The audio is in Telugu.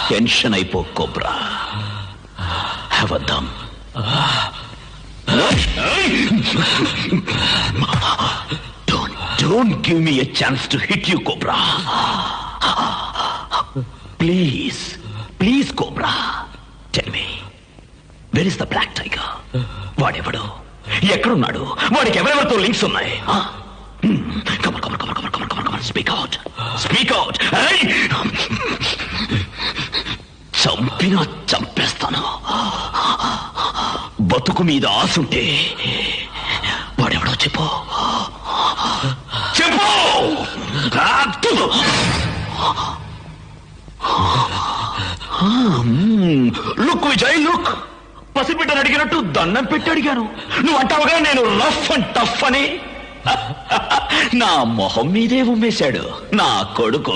టెన్షన్ అయిపో cobra. Have a dumb. Don't give me a chance to hit you, Cobra. Please, Cobra. Tell me, where is the black tiger? వాడెవడు? ఎక్కడున్నాడు? వాడికి ఎవరెవరితో లింక్స్ ఉన్నాయి? Come on. Speak out. Hey! చంపేస్తాను. బతుకు మీద ఆసుంటే వాడెవడో చెప్పు. Look Vijay, look. పసిబిడ్డను అడిగినట్టు దండం పెట్టి అడిగాను. నువ్వు అంటావుగా నేను రఫ్ అండ్ టఫ్ అని. నా మొహం మీదే ఉమ్మేశాడు నా కొడుకు.